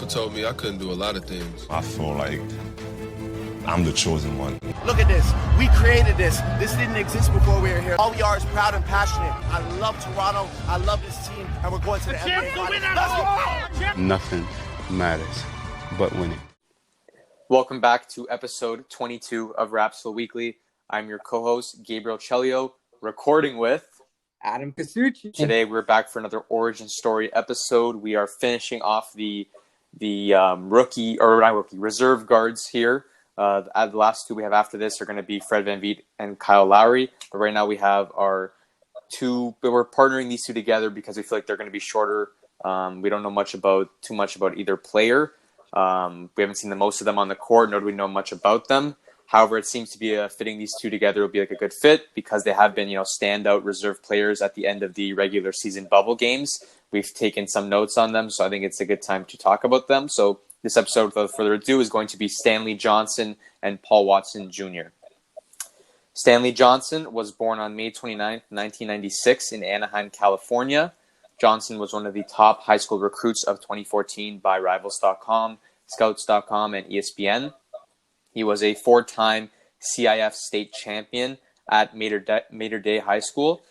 Papa told me I couldn't do a lot of things. I feel like I'm the chosen one. Look at this. We created this. This didn't exist before we were here. All we are is proud and passionate. I love Toronto. I love this team. And we're going to the NBA Finals. Let's go! Nothing matters but winning. Welcome back to episode 22 of Rapzville Weekly. I'm your co-host, Gabriel Chelio, recording with Adam Casucci. Today we're back for another origin story episode. We are finishing off the reserve guards here. The last two we have after this are going to be Fred VanVleet and Kyle Lowry. But right now we have our two. But we're partnering these two together because we feel like they're going to be shorter. We don't know too much about either player. We haven't seen the most of them on the court, nor do we know much about them. However, it seems to be fitting these two together will be like a good fit because they have been, standout reserve players at the end of the regular season bubble games. We've taken some notes on them, so I think it's a good time to talk about them. So this episode, without further ado, is going to be Stanley Johnson and Paul Watson Jr. Stanley Johnson was born on May 29th, 1996 in Anaheim, California. Johnson was one of the top high school recruits of 2014 by Rivals.com, Scouts.com, and ESPN. He was a four-time CIF state champion at Mater Dei High School.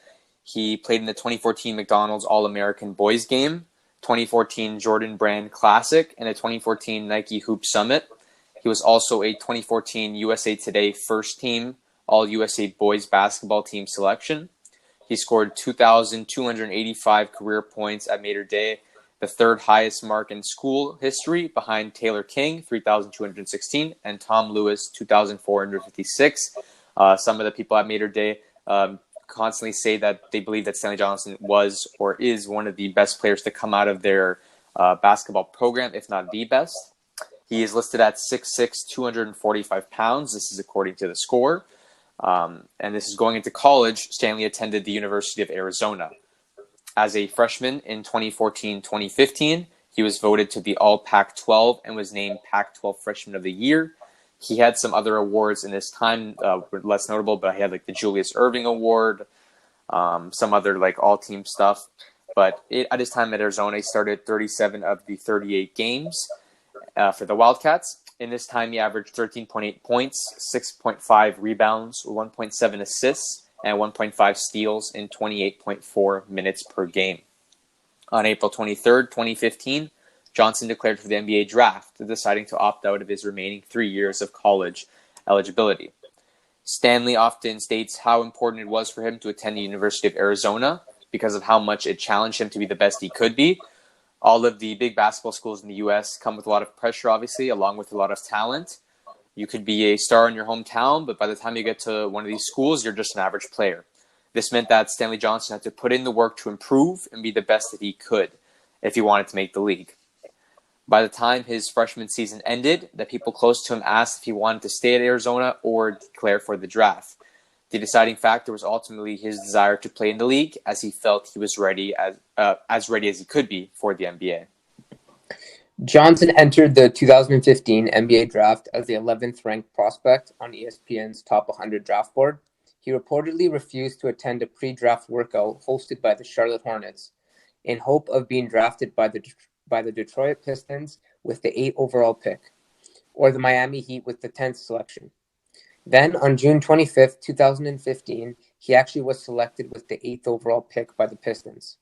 He played in the 2014 McDonald's All-American Boys Game, 2014 Jordan Brand Classic, and a 2014 Nike Hoop Summit. He was also a 2014 USA Today First Team All-USA Boys Basketball Team selection. He scored 2,285 career points at Mater Dei, the third highest mark in school history behind Taylor King, 3,216, and Tom Lewis, 2,456. Some of the people at Mater Dei constantly say that they believe that Stanley Johnson was or is one of the best players to come out of their basketball program, if not the best. He is listed at 6'6", 245 pounds. This is according to the Score. And this is going into college. Stanley attended the University of Arizona. As a freshman in 2014-2015, he was voted to the All Pac-12 and was named Pac-12 Freshman of the Year. He had some other awards in his time, less notable, but he had like the Julius Erving Award, some other like all-team stuff. But at his time at Arizona, he started 37 of the 38 games for the Wildcats. In this time, he averaged 13.8 points, 6.5 rebounds, 1.7 assists, and 1.5 steals in 28.4 minutes per game. On April 23rd, 2015, Johnson declared for the NBA draft, deciding to opt out of his remaining 3 years of college eligibility. Stanley often states how important it was for him to attend the University of Arizona because of how much it challenged him to be the best he could be. All of the big basketball schools in the U.S. come with a lot of pressure, obviously, along with a lot of talent. You could be a star in your hometown, but by the time you get to one of these schools, you're just an average player. This meant that Stanley Johnson had to put in the work to improve and be the best that he could if he wanted to make the league. By the time his freshman season ended, the people close to him asked if he wanted to stay at Arizona or declare for the draft. The deciding factor was ultimately his desire to play in the league, as he felt he was ready as he could be for the NBA. Johnson entered the 2015 NBA draft as the 11th ranked prospect on ESPN's Top 100 draft board. He reportedly refused to attend a pre-draft workout hosted by the Charlotte Hornets in hope of being drafted by the Detroit Pistons with the 8th overall pick, or the Miami Heat with the 10th selection. Then, on June 25th, 2015, he actually was selected with the 8th overall pick by the Pistons.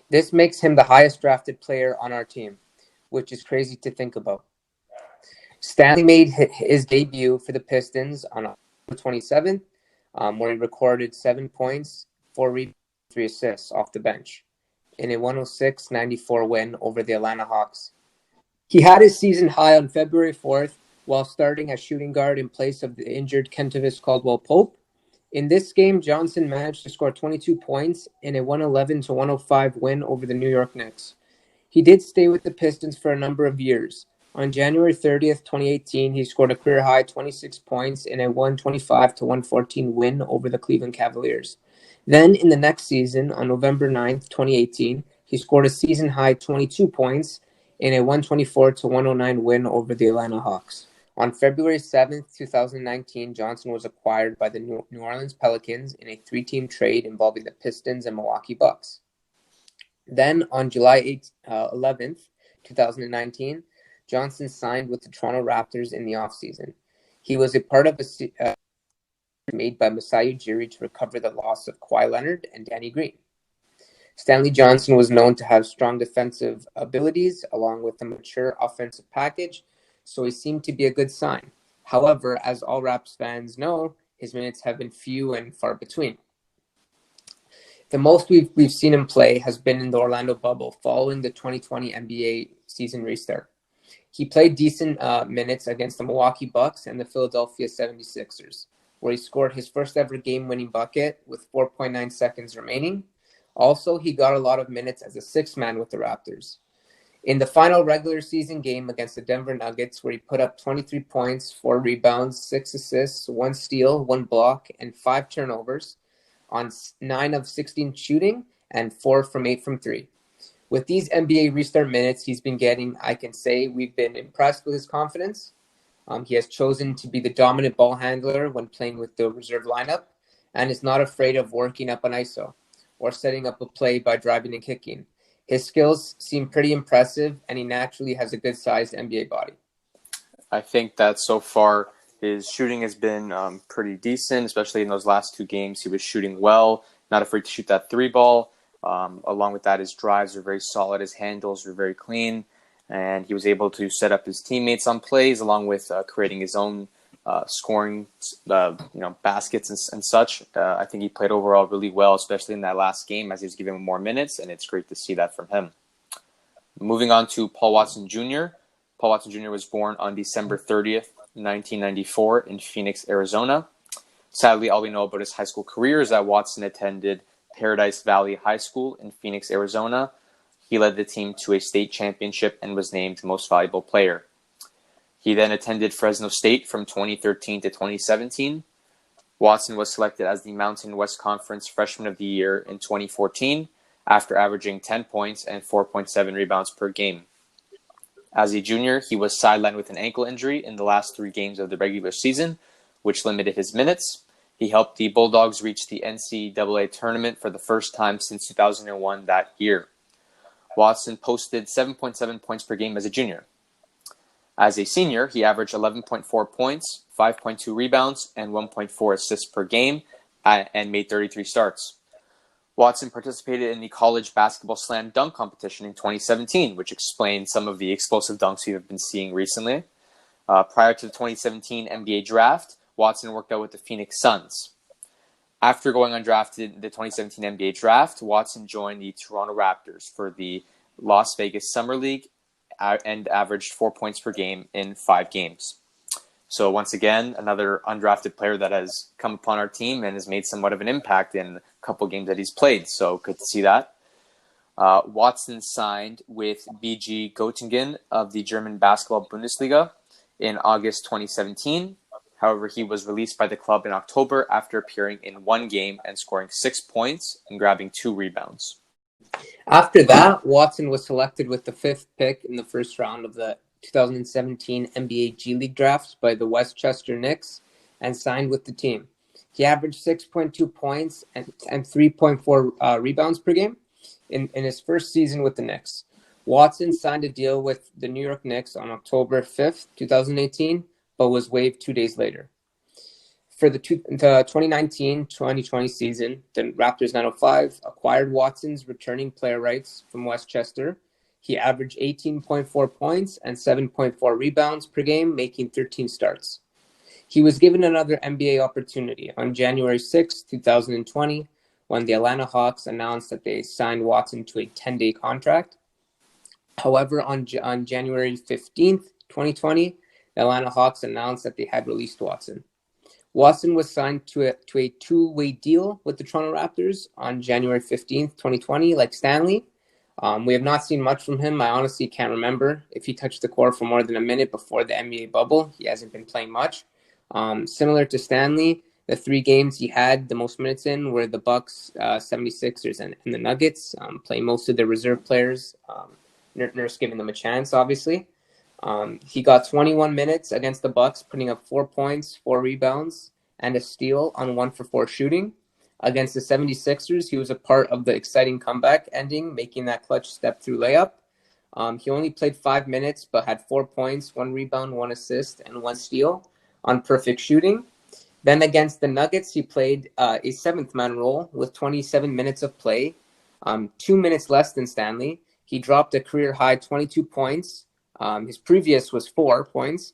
This makes him the highest drafted player on our team, which is crazy to think about. Stanley made his debut for the Pistons on October 27th, where he recorded 7 points, 4 rebounds, 3 assists off the bench in a 106-94 win over the Atlanta Hawks. He had his season high on February 4th while starting as shooting guard in place of the injured Kentavious Caldwell-Pope. In this game, Johnson managed to score 22 points in a 111-105 win over the New York Knicks. He did stay with the Pistons for a number of years. On January 30th, 2018, he scored a career-high 26 points in a 125-114 win over the Cleveland Cavaliers. Then, in the next season, on November 9th, 2018, he scored a season-high 22 points in a 124-109 win over the Atlanta Hawks. On February 7th, 2019, Johnson was acquired by the New Orleans Pelicans in a 3-team trade involving the Pistons and Milwaukee Bucks. Then, on July 11th, 2019, Johnson signed with the Toronto Raptors in the offseason. He was a part of a made by Masai Ujiri to recover the loss of Kawhi Leonard and Danny Green. Stanley Johnson was known to have strong defensive abilities along with a mature offensive package, so he seemed to be a good sign. However, as all Raps fans know, his minutes have been few and far between. The most we've seen him play has been in the Orlando bubble following the 2020 NBA season restart. He played decent minutes against the Milwaukee Bucks and the Philadelphia 76ers, where he scored his first ever game-winning bucket with 4.9 seconds remaining. Also, he got a lot of minutes as a sixth man with the Raptors. In the final regular season game against the Denver Nuggets, where he put up 23 points, 4 rebounds, 6 assists, 1 steal, 1 block, and 5 turnovers on 9 of 16 shooting and 4 from 8 from 3. With these NBA restart minutes he's been getting, I can say we've been impressed with his confidence. He has chosen to be the dominant ball handler when playing with the reserve lineup and is not afraid of working up an ISO or setting up a play by driving and kicking. His skills seem pretty impressive, and he naturally has a good-sized NBA body. I think that so far his shooting has been pretty decent, especially in those last 2 games. He was shooting well, not afraid to shoot that 3 ball. Along with that, his drives are very solid. His handles are very clean, and he was able to set up his teammates on plays along with creating his own scoring, baskets and such. I think he played overall really well, especially in that last game as he was giving him more minutes, and it's great to see that from him. Moving on to Paul Watson Jr. Paul Watson Jr. was born on December 30th, 1994 in Phoenix, Arizona. Sadly, all we know about his high school career is that Watson attended Paradise Valley High School in Phoenix, Arizona. He led the team to a state championship and was named Most Valuable Player. He then attended Fresno State from 2013 to 2017. Watson was selected as the Mountain West Conference Freshman of the Year in 2014 after averaging 10 points and 4.7 rebounds per game. As a junior, he was sidelined with an ankle injury in the last 3 games of the regular season, which limited his minutes. He helped the Bulldogs reach the NCAA tournament for the first time since 2001 that year. Watson posted 7.7 points per game as a junior. As a senior, he averaged 11.4 points, 5.2 rebounds, and 1.4 assists per game and made 33 starts. Watson participated in the college basketball slam dunk competition in 2017, which explains some of the explosive dunks we have been seeing recently. Prior to the 2017 NBA draft, Watson worked out with the Phoenix Suns. After going undrafted in the 2017 NBA draft, Watson joined the Toronto Raptors for the Las Vegas Summer League and averaged 4 points per game in 5 games. So once again, another undrafted player that has come upon our team and has made somewhat of an impact in a couple games that he's played. So good to see that. Watson signed with BG Göttingen of the German Basketball Bundesliga in August 2017. However, he was released by the club in October after appearing in 1 game and scoring 6 points and grabbing 2 rebounds. After that, Watson was selected with the 5th pick in the first round of the 2017 NBA G League drafts by the Westchester Knicks and signed with the team. He averaged 6.2 points and 3.4 rebounds per game in his first season with the Knicks. Watson signed a deal with the New York Knicks on October 5th, 2018, but was waived 2 days later. For the 2019-2020 season, the Raptors 905 acquired Watson's returning player rights from Westchester. He averaged 18.4 points and 7.4 rebounds per game, making 13 starts. He was given another NBA opportunity on January 6, 2020, when the Atlanta Hawks announced that they signed Watson to a 10-day contract. However, on January 15th, 2020, the Atlanta Hawks announced that they had released Watson. Watson was signed to a 2-way deal with the Toronto Raptors on January 15th, 2020, like Stanley. We have not seen much from him. I honestly can't remember if he touched the court for more than a minute before the NBA bubble. He hasn't been playing much. Similar to Stanley, the 3 games he had the most minutes in were the Bucks, 76ers, and the Nuggets, playing most of their reserve players. Nurse giving them a chance, obviously. He got 21 minutes against the Bucks, putting up 4 points, 4 rebounds, and a steal on 1 for 4 shooting. Against the 76ers, he was a part of the exciting comeback ending, making that clutch step-through layup. He only played 5 minutes, but had 4 points, 1 rebound, 1 assist, and 1 steal on perfect shooting. Then against the Nuggets, he played a seventh man role with 27 minutes of play, 2 minutes less than Stanley. He dropped a career high 22 points. His previous was 4 points,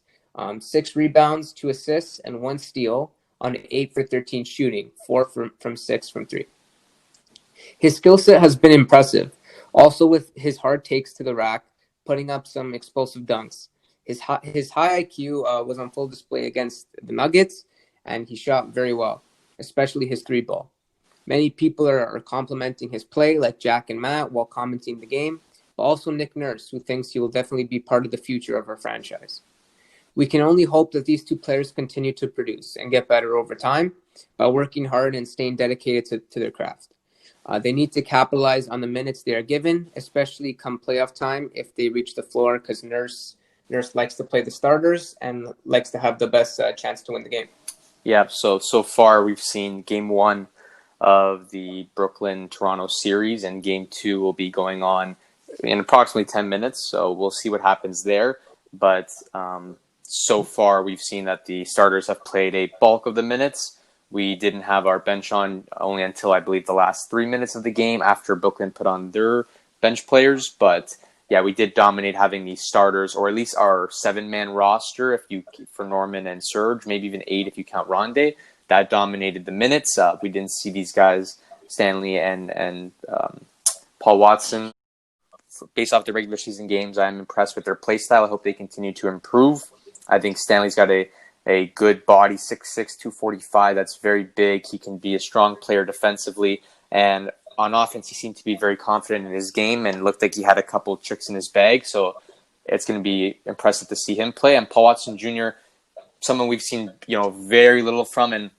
6 rebounds, 2 assists, and 1 steal on 8 for 13 shooting, 4 from 6 from 3. His skill set has been impressive, also with his hard takes to the rack, putting up some explosive dunks. His high IQ was on full display against the Nuggets, and he shot very well, especially his 3-ball. Many people are complimenting his play, like Jack and Matt, while commenting the game, but also Nick Nurse, who thinks he will definitely be part of the future of our franchise. We can only hope that these two players continue to produce and get better over time by working hard and staying dedicated to their craft. They need to capitalize on the minutes they are given, especially come playoff time if they reach the floor, because Nurse likes to play the starters and likes to have the best chance to win the game. Yeah, so far we've seen Game 1 of the Brooklyn-Toronto series, and Game 2 will be going on in approximately 10 minutes, so we'll see what happens there. But so far we've seen that the starters have played a bulk of the minutes. We didn't have our bench on only until, I believe, the last 3 minutes of the game after Brooklyn put on their bench players. But yeah, we did dominate having the starters, or at least our 7-man roster, for Norman and Serge, maybe even 8 if you count Rondae. That dominated the minutes. We didn't see these guys, Stanley and Paul Watson. Based off the regular season games, I'm impressed with their play style. I hope they continue to improve. I think Stanley's got a good body, 6'6", 245. That's very big. He can be a strong player defensively. And on offense, he seemed to be very confident in his game and looked like he had a couple of tricks in his bag. So it's going to be impressive to see him play. And Paul Watson Jr., someone we've seen very little from, and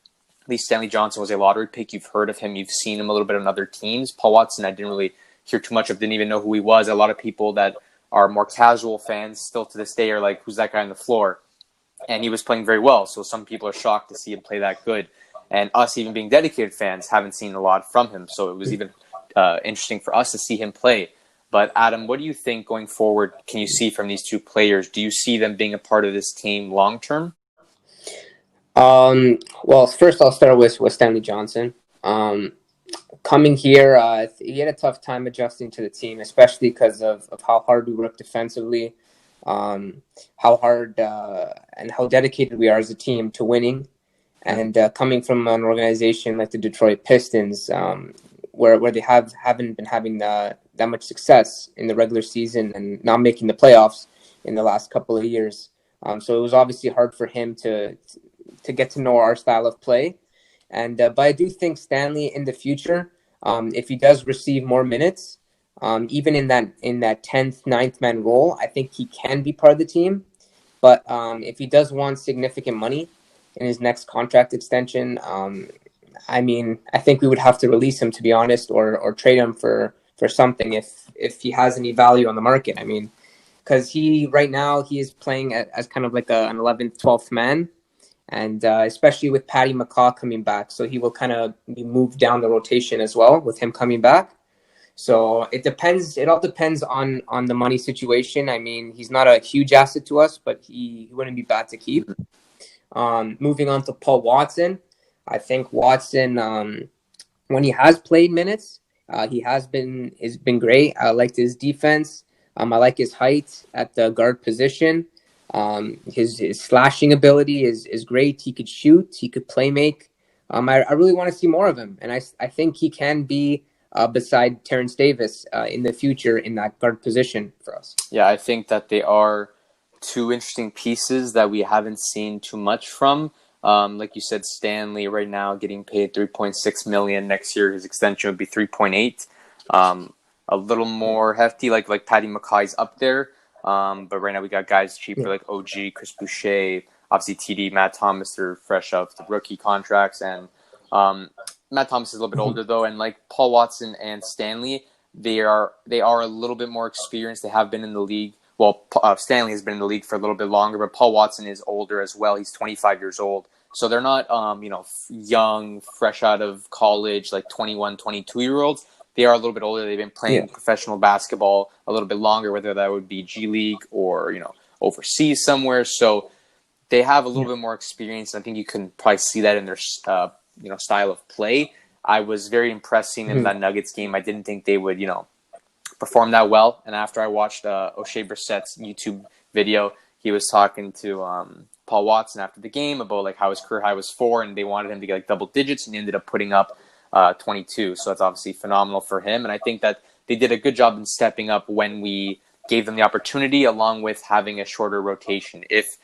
at least Stanley Johnson was a lottery pick. You've heard of him. You've seen him a little bit on other teams. Paul Watson, I didn't really hear too much of, didn't even know who he was. A lot of people that are more casual fans still to this day are like, who's that guy on the floor? And he was playing very well. So some people are shocked to see him play that good. And us, even being dedicated fans, haven't seen a lot from him. So it was even interesting for us to see him play. But Adam, what do you think going forward can you see from these two players? Do you see them being a part of this team long term? Well, first I'll start with Stanley Johnson. Coming here, he had a tough time adjusting to the team, especially because of how hard we work defensively, how hard and how dedicated we are as a team to winning. And coming from an organization like the Detroit Pistons, where they haven't been having that much success in the regular season and not making the playoffs in the last couple of years. So it was obviously hard for him to get to know our style of play. And but I do think Stanley in the future, if he does receive more minutes, even in that 10th, 9th man role, I think he can be part of the team. But if he does want significant money in his next contract extension, I think we would have to release him, to be honest, or trade him for something if he has any value on the market. I mean, because right now he is playing as kind of like an 11th, 12th man. And especially with Patty McCaw coming back. So he will kind of be moved down the rotation as well with him coming back. So it depends. It all depends on the money situation. I mean, he's not a huge asset to us, but he wouldn't be bad to keep. Moving on to Paul Watson. I think Watson, when he has played minutes, he has been great. I liked his defense. I like his height at the guard position. His slashing ability is great. He could shoot. He could play make. I really want to see more of him, and I think he can be beside Terrence Davis in the future in that guard position for us. Yeah, I think that they are two interesting pieces that we haven't seen too much from. Like you said, Stanley right now getting paid $3.6 million. Next year, his extension would be $3.8. A little more hefty, like Patty McCaw's up there. But right now we got guys cheaper like OG, Chris Boucher, obviously TD, Matt Thomas. They're fresh off the rookie contracts, and Matt Thomas is a little bit older though. And like Paul Watson and Stanley, they are a little bit more experienced. They have been in the league. Well, Stanley has been in the league for a little bit longer, but Paul Watson is older as well. He's 25 years old. So they're not, young, fresh out of college, like 21, 22-year-olds. they are a little bit older. They've been playing professional basketball a little bit longer, whether that would be G League or, overseas somewhere. So they have a little bit more experience. And I think you can probably see that in their, style of play. I was very impressed seeing them in that Nuggets game. I didn't think they would, perform that well. And after I watched O'Shea Brissett's YouTube video, he was talking to Paul Watson after the game about like how his career high was 4, and they wanted him to get like double digits, and he ended up putting up 22. So that's obviously phenomenal for him. And I think that they did a good job in stepping up when we gave them the opportunity, along with having a shorter rotation. If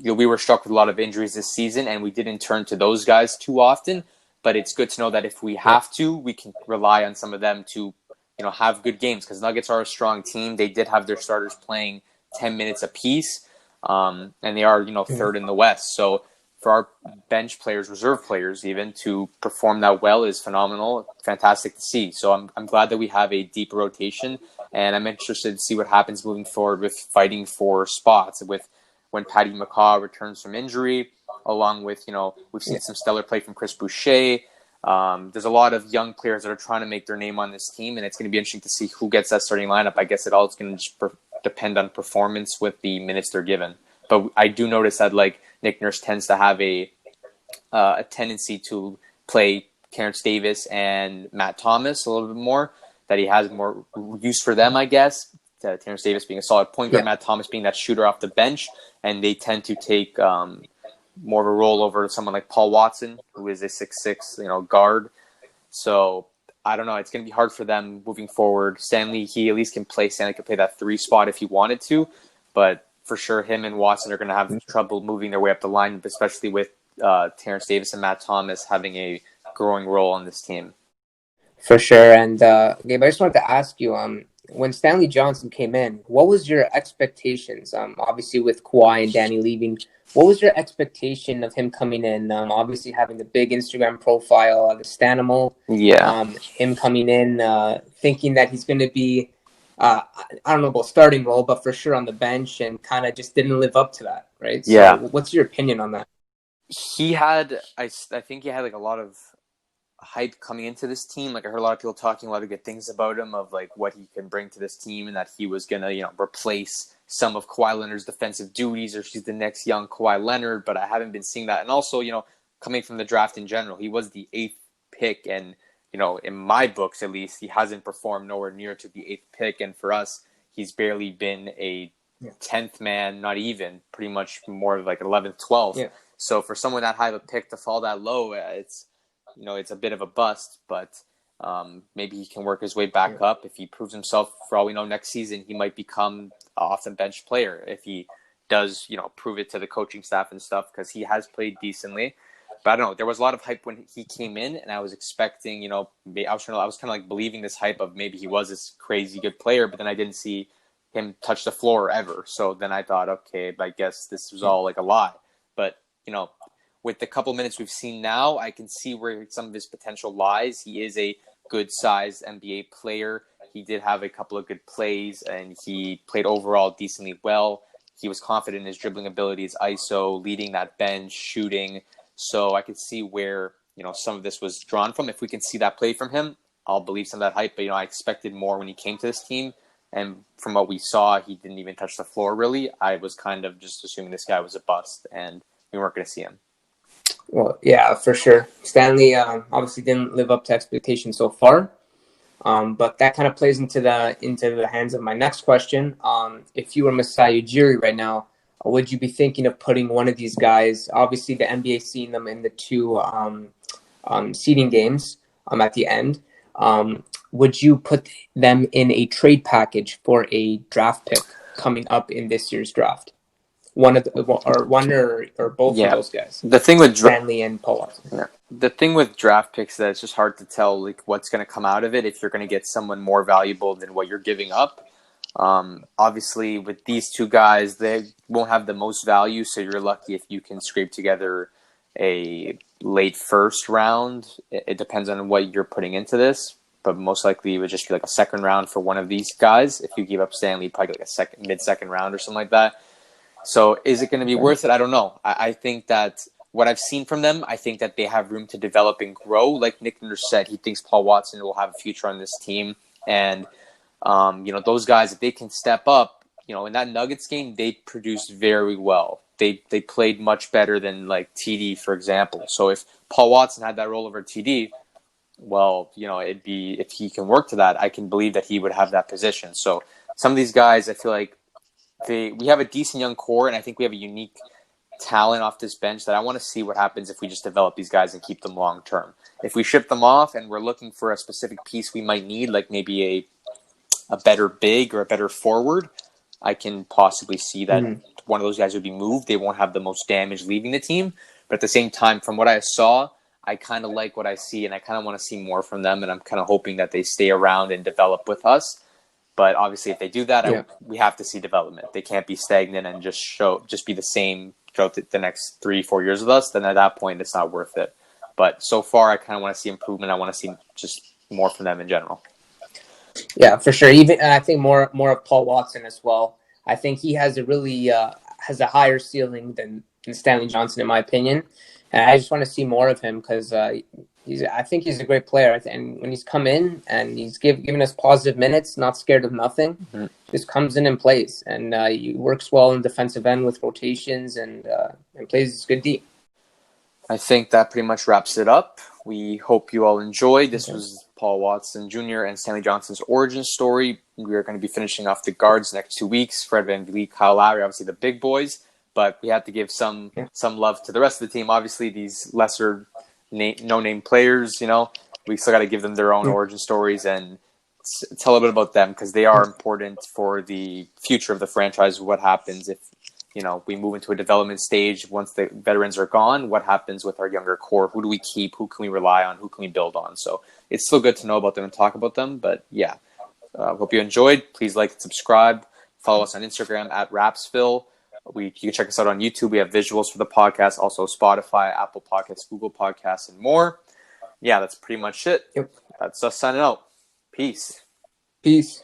we were struck with a lot of injuries this season, and we didn't turn to those guys too often, but it's good to know that if we have to, we can rely on some of them to have good games, because Nuggets are a strong team. They did have their starters playing 10 minutes apiece, and they are, third in the West. So for our bench players, reserve players even, to perform that well is phenomenal. Fantastic to see. So I'm glad that we have a deep rotation, and I'm interested to see what happens moving forward with fighting for spots with when Patty McCaw returns from injury, along with, we've seen some stellar play from Chris Boucher. There's a lot of young players that are trying to make their name on this team, and it's going to be interesting to see who gets that starting lineup. I guess it all is going to just depend on performance with the minutes they're given. But I do notice that like Nick Nurse tends to have a tendency to play Terrence Davis and Matt Thomas a little bit more, that he has more use for them, I guess. Terrence Davis being a solid point guard, Matt Thomas being that shooter off the bench, and they tend to take more of a role over someone like Paul Watson, who is a 6'6", guard. So I don't know. It's going to be hard for them moving forward. Stanley, he at least can play. Stanley could play that 3 spot if he wanted to, but for sure, him and Watson are going to have trouble moving their way up the line, especially with Terrence Davis and Matt Thomas having a growing role on this team. For sure. And Gabe, I just wanted to ask you, when Stanley Johnson came in, what was your expectations? Obviously, with Kawhi and Danny leaving, what was your expectation of him coming in? Obviously, having the big Instagram profile, the Stanimal. Yeah. Him coming in, thinking that he's going to be, I don't know about starting role, but for sure on the bench, and kind of just didn't live up to that, right? So yeah. What's your opinion on that? He had, I think he had like a lot of hype coming into this team. Like I heard a lot of people talking a lot of good things about him, of like what he can bring to this team, and that he was gonna replace some of Kawhi Leonard's defensive duties, or she's the next young Kawhi Leonard. But I haven't been seeing that. And also coming from the draft in general, he was the 8th pick, and in my books at least, he hasn't performed nowhere near to the 8th pick. And for us, he's barely been a 10th man, not even, pretty much more of like 11th, 12th. So for someone that high of a pick to fall that low, it's it's a bit of a bust, but maybe he can work his way back up. If he proves himself, for all we know, next season, he might become an off-the-bench player if he does, prove it to the coaching staff and stuff, because he has played decently. But I don't know. There was a lot of hype when he came in, and I was expecting, I was kind of like believing this hype of maybe he was this crazy good player, but then I didn't see him touch the floor ever. So then I thought, okay, I guess this was all like a lie. But, with the couple minutes we've seen now, I can see where some of his potential lies. He is a good-sized NBA player. He did have a couple of good plays, and he played overall decently well. He was confident in his dribbling abilities, ISO, leading that bench, shooting. So I could see where, some of this was drawn from. If we can see that play from him, I'll believe some of that hype. But, I expected more when he came to this team. And from what we saw, he didn't even touch the floor, really. I was kind of just assuming this guy was a bust, and we weren't going to see him. Well, yeah, for sure. Stanley obviously didn't live up to expectations so far, but that kind of plays into the hands of my next question. If you were Masai Ujiri right now, would you be thinking of putting one of these guys? Obviously, the NBA seeing them in the 2 seeding games at the end. Would you put them in a trade package for a draft pick coming up in this year's draft? One or both of those guys. The thing with Stanley and Paul Watson. Yeah. The thing with draft picks is that it's just hard to tell like what's going to come out of it if you're going to get someone more valuable than what you're giving up. Obviously, with these 2 guys, they won't have the most value, so you're lucky if you can scrape together a late first round. It depends on what you're putting into this, but most likely it would just be like a second round for one of these guys. If you give up Stanley, probably like a mid-second round or something like that. So is it going to be worth it? I don't know. I think that what I've seen from them, I think that they have room to develop and grow. Like Nick Nurse said, he thinks Paul Watson will have a future on this team. And, those guys, if they can step up, in that Nuggets game, they produced very well. They played much better than like TD, for example. So if Paul Watson had that role over TD, well, it'd be, if he can work to that, I can believe that he would have that position. So some of these guys, I feel like we have a decent young core, and I think we have a unique talent off this bench that I want to see what happens if we just develop these guys and keep them long term. If we ship them off and we're looking for a specific piece we might need, like maybe a better big or a better forward, I can possibly see that one of those guys would be moved. They won't have the most damage leaving the team. But at the same time, from what I saw, I kind of like what I see, and I kind of want to see more from them, and I'm kind of hoping that they stay around and develop with us. But obviously, if they do that, we have to see development. They can't be stagnant and just be the same throughout the next 3-4 years with us. Then at that point, it's not worth it. But so far, I kind of want to see improvement. I want to see just more from them in general. Yeah, for sure. Even I think more of Paul Watson as well. I think he has a higher ceiling than Stanley Johnson, in my opinion. And I just want to see more of him because I think he's a great player. And when he's come in and he's given us positive minutes, not scared of nothing, just comes in and plays. And he works well in defensive end with rotations and plays good D. I think that pretty much wraps it up. We hope you all enjoyed. This was Paul Watson Jr. and Stanley Johnson's origin story. We are going to be finishing off the guards next 2 weeks. Fred VanVleet, Kyle Lowry, obviously the big boys. But we have to give some love to the rest of the team. Obviously, these lesser no-name players, we still got to give them their own origin stories and tell a bit about them because they are important for the future of the franchise. What happens if, we move into a development stage once the veterans are gone? What happens with our younger core? Who do we keep? Who can we rely on? Who can we build on? So it's still good to know about them and talk about them. But yeah, hope you enjoyed. Please like and subscribe. Follow us on Instagram at Rapzville. You can check us out on YouTube. We have visuals for the podcast, also Spotify, Apple Podcasts, Google Podcasts, and more. Yeah, that's pretty much it. Yep. That's us signing out. Peace. Peace.